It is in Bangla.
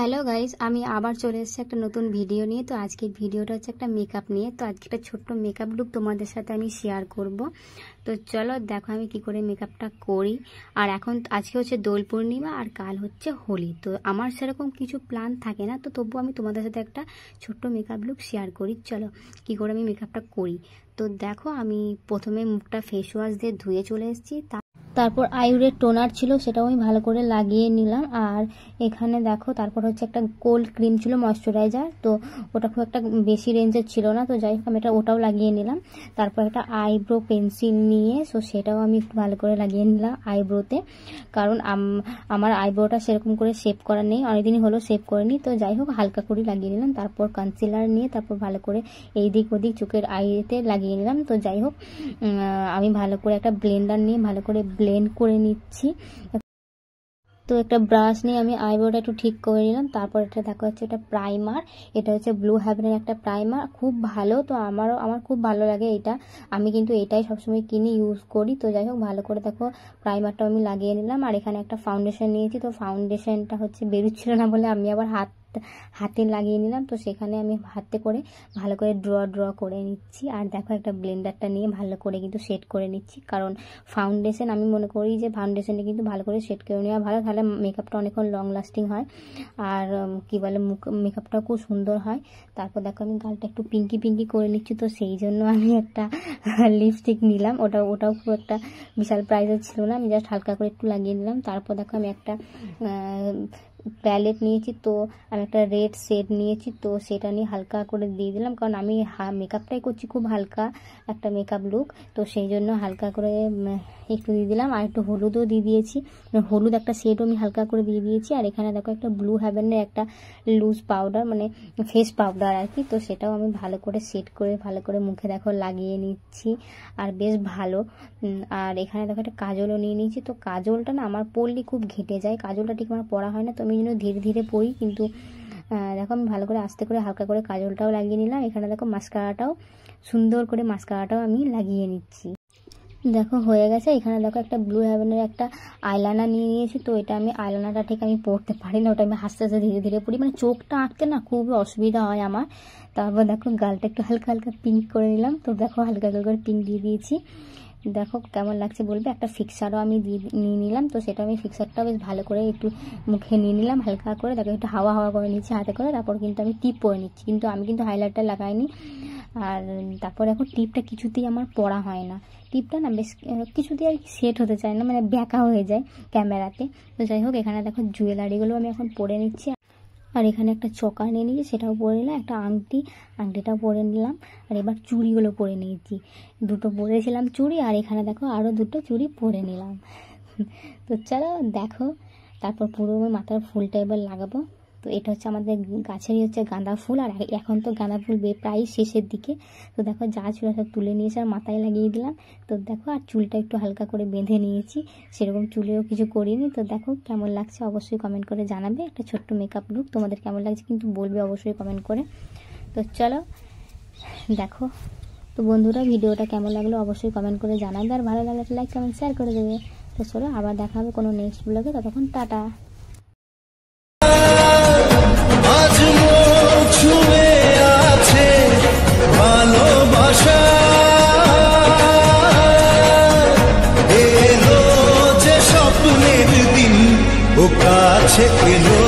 হ্যালো গাইস, আমি আবার চলে এসেছি একটা নতুন ভিডিও নিয়ে। তো আজকের ভিডিওটা হচ্ছে একটা মেকআপ নিয়ে। তো আজকে একটা ছোট্ট মেকআপ লুক তোমাদের সাথে আমি শেয়ার করব। তো চলো দেখো আমি কি করে মেকআপটা করি। আর আজকে হচ্ছে দোল পূর্ণিমা আর কাল হচ্ছে হোলি। তো আমার সেরকম কিছু প্ল্যান থাকে না, তো তবু আমি তোমাদের সাথে একটা ছোট্ট মেকআপ লুক শেয়ার করি। চলো কি করে আমি মেকআপটা করি। তো দেখো আমি প্রথমে মুখটা ফেস ওয়াশ দিয়ে ধুয়ে চলে এসেছি। তারপর আইব্রোর টোনার ছিল, সেটাও আমি ভালো করে লাগিয়ে নিলাম। আর এখানে দেখো তারপর হচ্ছে একটা কোল্ড ক্রিম ছিল, ময়শ্চারাইজার। তো ওটা খুব একটা বেশি রেঞ্জের ছিল না, তো যাই হোক আমি ওটাও লাগিয়ে নিলাম। তারপর একটা আইব্রো পেন্সিল নিয়ে সেটাও আমি একটু ভালো করে লাগিয়ে নিলাম আইব্রোতে, কারণ আমার আইব্রোটা সেরকম করে শেপ করা নেই, অনেকদিনই হলো শেপ করিনি। তো যাই হোক হালকা করে লাগিয়ে নিলাম। তারপর কনসিলার নিয়ে তারপর ভালো করে এই দিক ওদিক চোখের আইতে লাগিয়ে নিলাম। তো যাই হোক আমি ভালো করে একটা ব্লেন্ডার নিয়ে ভালো করে ব্লেন্ড করে নিচ্ছি। তো একটা ব্রাশ নিয়ে আমি আইব্রোটা একটু ঠিক করে নিলাম। তারপর এটা দেখা যাচ্ছে এটা প্রাইমার, এটা হচ্ছে ব্লু হেভেনের একটা প্রাইমার, খুব ভালো। তো আমার খুব ভালো লাগে এটা, আমি কিন্তু এটাই সবসময় কিনি, ইউজ করি। তো যাই হোক ভালো করে দেখো প্রাইমারটা আমি লাগিয়ে নিলাম। আর এখানে একটা ফাউন্ডেশন নিয়েছি। তো ফাউন্ডেশনটা হচ্ছে বেরোচ্ছিল না বলে আমি আবার হাতে লাগিয়ে নিলাম। তো সেখানে আমি হাতে করে ভালো করে ড্র করে নিচ্ছি। আর দেখো একটা ব্লেন্ডারটা নিয়ে ভালো করে কিন্তু সেট করে নিচ্ছি, কারণ ফাউন্ডেশন আমি মনে করি যে ফাউন্ডেশনে কিন্তু ভালো করে সেট করে নেওয়া ভালো, তাহলে মেকআপটা অনেকক্ষণ লং লাস্টিং হয়। আর কি বলে মেকআপটা খুব সুন্দর হয়। তারপর দেখো আমি গালটা একটু পিঙ্কি করে নিচ্ছি। তো সেই জন্য আমি একটা লিপস্টিক নিলাম, ওটাও খুব একটা বিশাল প্রাইসের ছিল না, আমি জাস্ট হালকা করে একটু লাগিয়ে নিলাম। তারপর দেখো আমি একটা প্যালেট নিয়েছি, তো আমি একটা রেড শেড নিয়েছি। তো সেটা নিয়ে হালকা করে দিয়ে দিলাম, কারণ আমি মেকআপটাই করছি খুব হালকা একটা মেকআপ লুক। তো সেই জন্য হালকা করে একটু দিয়ে দিলাম। আর একটু হলুদও দিয়ে দিয়েছি, হলুদ একটা শেডও আমি হালকা করে দিয়ে দিয়েছি। আর এখানে দেখো একটা ব্লু হেভেনের একটা লুজ পাউডার, মানে ফেস পাউডার আর কি। তো সেটাও আমি ভালো করে সেট করে ভালো করে মুখে দেখো লাগিয়ে নিচ্ছি, আর বেশ ভালো। আর এখানে দেখো একটা কাজলও নিয়ে নিয়েছি। তো কাজলটা না আমার পরলে খুব ঘেটে যায়, কাজলটা ঠিক আমার পরা হয় না, তো আমি যেন ধীরে ধীরে পরি। কিন্তু দেখো আমি ভালো করে আস্তে করে হালকা করে কাজলটাও লাগিয়ে নিলাম। এখানে দেখো মাস্কারাটাও সুন্দর করে আমি লাগিয়ে নিচ্ছি। দেখো হয়ে গেছে। এখানে দেখো একটা ব্লু হেভেনের একটা আইলাইনার নিয়ে নিয়েছি। তো এটা আমি আইলাইনারটা ঠিক আমি পরতে পারি না, ওটা আমি আস্তে আস্তে ধীরে ধীরে পড়ি, মানে চোখটা আঁকতে না খুবই অসুবিধা হয় আমার। তারপর দেখো গালটা একটু হালকা পিঙ্ক করে নিলাম। তো দেখো হালকা করে পিঙ্ক দিয়ে দিয়েছি। দেখো কেমন লাগছে বলবে। একটা ফিক্সারও আমি নিয়ে নিলাম। তো সেটা আমি ফিক্সারটাও বেশ ভালো করে একটু মুখে নিয়ে নিলাম হালকা করে। দেখো একটু হাওয়া করে নিচ্ছি হাতে করে। তারপর কিন্তু আমি টিপ পরে নিচ্ছি, কিন্তু আমি কিন্তু হাইলাইটার লাগাইনি। আর তারপর এখন টিপটা কিছুতেই আমার পরা হয় না, টিপটা না বেশ কিছুতেই আর সেট হতে চায় না, মানে ব্যাকা হয়ে যায় ক্যামেরাতে। তো যাই হোক এখানে দেখো জুয়েলারিগুলো আমি এখন পরে নিচ্ছি। আর এখানে একটা চোকার নিয়ে নিয়েছি, সেটাও পরে নিলাম। একটা আংটিটাও পরে নিলাম। আর এবার চুড়িগুলো পরে নিয়েছি, দুটো পরেছিলাম চুড়ি, আর এখানে দেখো আরও দুটো চুড়ি পরে নিলাম। তো চলো দেখো তারপর পুরো মাথার ফুলটা এবার লাগাবো। তো এটা হচ্ছে আমাদের গাছেরই হচ্ছে গাঁদা ফুল, আর এখন তো গাঁদা ফুল প্রায় শেষের দিকে। তো দেখো যা ছিল সব তুলে নিয়েছি আর মাথায় লাগিয়ে দিলাম। তো দেখো আর চুলটা একটু হালকা করে বেঁধে নিয়েছি, সেরকম চুলেও কিছু করিনি। তো দেখো কেমন লাগছে অবশ্যই কমেন্ট করে জানাবে। একটা ছোট্ট মেকআপ লুক তোমাদের কেমন লাগছে কিন্তু বলবে অবশ্যই কমেন্ট করে। তো চলো দেখো। তো বন্ধুরা ভিডিওটা কেমন লাগলো অবশ্যই কমেন্ট করে জানাবে, আর ভালো লাগলে লাইক কমেন্ট শেয়ার করে দেবে। তো চলো আবার দেখা হবে কোনো নেক্সট ব্লগে, ততক্ষণ টাটা। ও কাছে এলো।